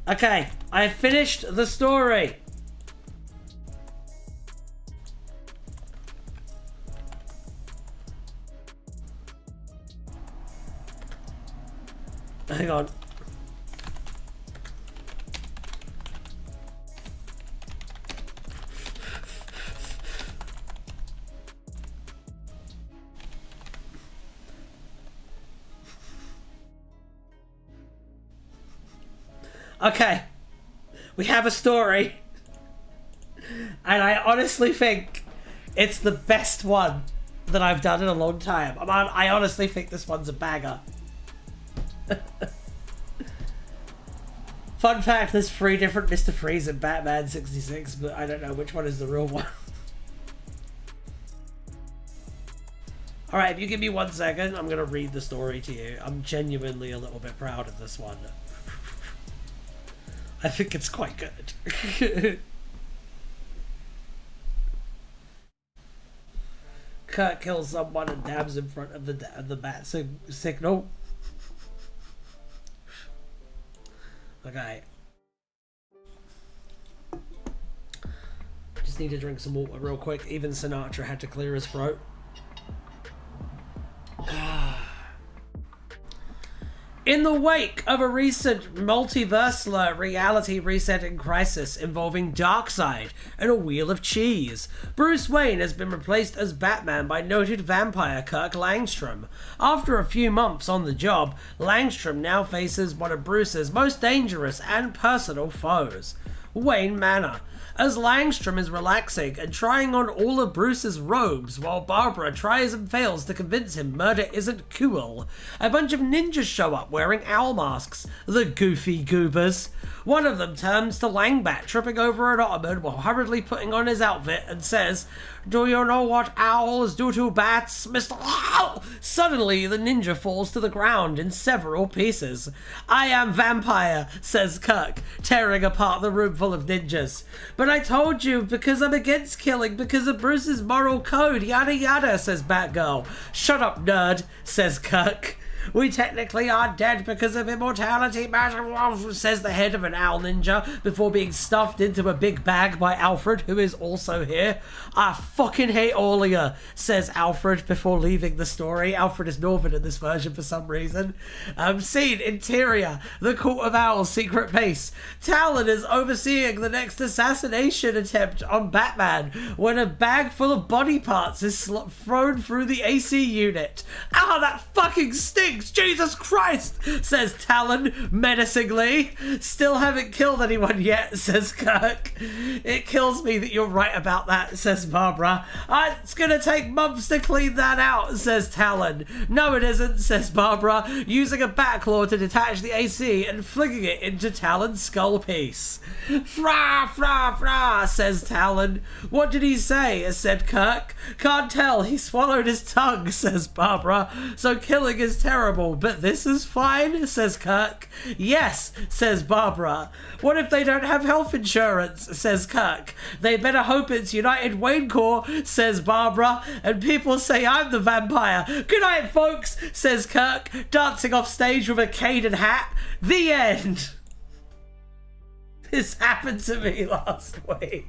Okay, I finished the story. Hang on. Okay, we have a story, and I honestly think it's the best one that I've done in a long time. I honestly think this one's a banger. Fun fact, there's 3 different Mr. Freeze in Batman 66, but I don't know which one is the real one. Alright, if you give me 1 second, I'm gonna read the story to you. I'm genuinely a little bit proud of this one. I think it's quite good. Kurt kills someone and dabs in front of the bat signal. Okay. Just need to drink some water real quick. Even Sinatra had to clear his throat. In the wake of a recent multiversal reality resetting crisis involving Darkseid and a wheel of cheese, Bruce Wayne has been replaced as Batman by noted vampire Kirk Langstrom. After a few months on the job, Langstrom now faces one of Bruce's most dangerous and personal foes, Wayne Manor. As Langstrom is relaxing and trying on all of Bruce's robes while Barbara tries and fails to convince him murder isn't cool, a bunch of ninjas show up wearing owl masks, the goofy goobers. One of them turns to Langbat tripping over an ottoman while hurriedly putting on his outfit and says, "Do you know what owls do to bats, Mr. Owl?" Suddenly, the ninja falls to the ground in several pieces. "I am vampire," says Kirk, tearing apart the room full of ninjas. "But I told you, because I'm against killing, because of Bruce's moral code, yada yada," says Batgirl. "Shut up, nerd," says Kirk. "We technically are dead because of immortality, says the head of an owl ninja before being stuffed into a big bag by Alfred, who is also here. "I fucking hate all of you," says Alfred before leaving the story. Alfred is Northern in this version for some reason. Scene interior, the Court of Owls secret base. Talon is overseeing the next assassination attempt on Batman when a bag full of body parts is thrown through the AC unit. "Ah, that fucking stinks! Jesus Christ!" says Talon menacingly. "Still haven't killed anyone yet," says Kirk. "It kills me that you're right about that," says Barbara. "It's gonna take months to clean that out," says Talon. "No it isn't," says Barbara, using a bat claw to detach the AC and flinging it into Talon's skull piece. "Fra, fra, fra," says Talon. "What did he say?" said Kirk. "Can't tell, he swallowed his tongue," says Barbara. "So killing is terrible, but this is fine," says Kirk. "Yes," says Barbara. "What if they don't have health insurance?" says Kirk. "They better hope it's United Wayne Corps," says Barbara. "And people say I'm the vampire. Good night, folks," says Kirk, dancing off stage with a cane and hat. The end. This happened to me last week.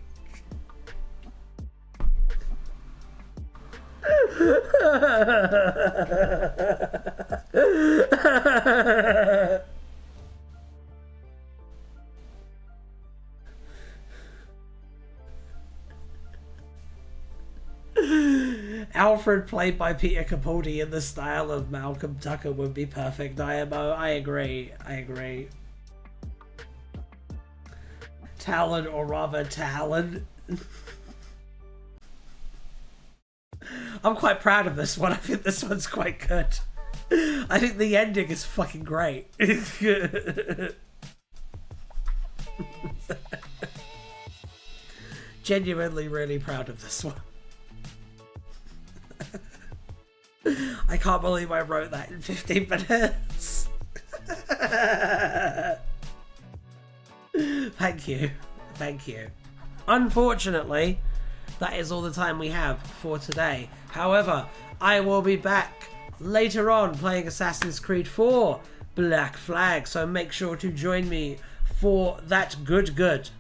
Alfred, played by Peter Capaldi in the style of Malcolm Tucker, would be perfect. IMO, I agree. Talon, or rather Talon. I'm quite proud of this one. I think this one's quite good. I think the ending is fucking great. Genuinely really proud of this one. I can't believe I wrote that in 15 minutes. Thank you. Unfortunately, that is all the time we have for today. However, I will be back later on playing Assassin's Creed 4 Black Flag, so make sure to join me for that good.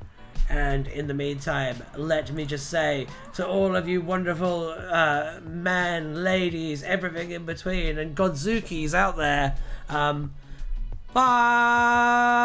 And in the meantime, let me just say to all of you wonderful men, ladies, everything in between, and Godzukis out there, bye!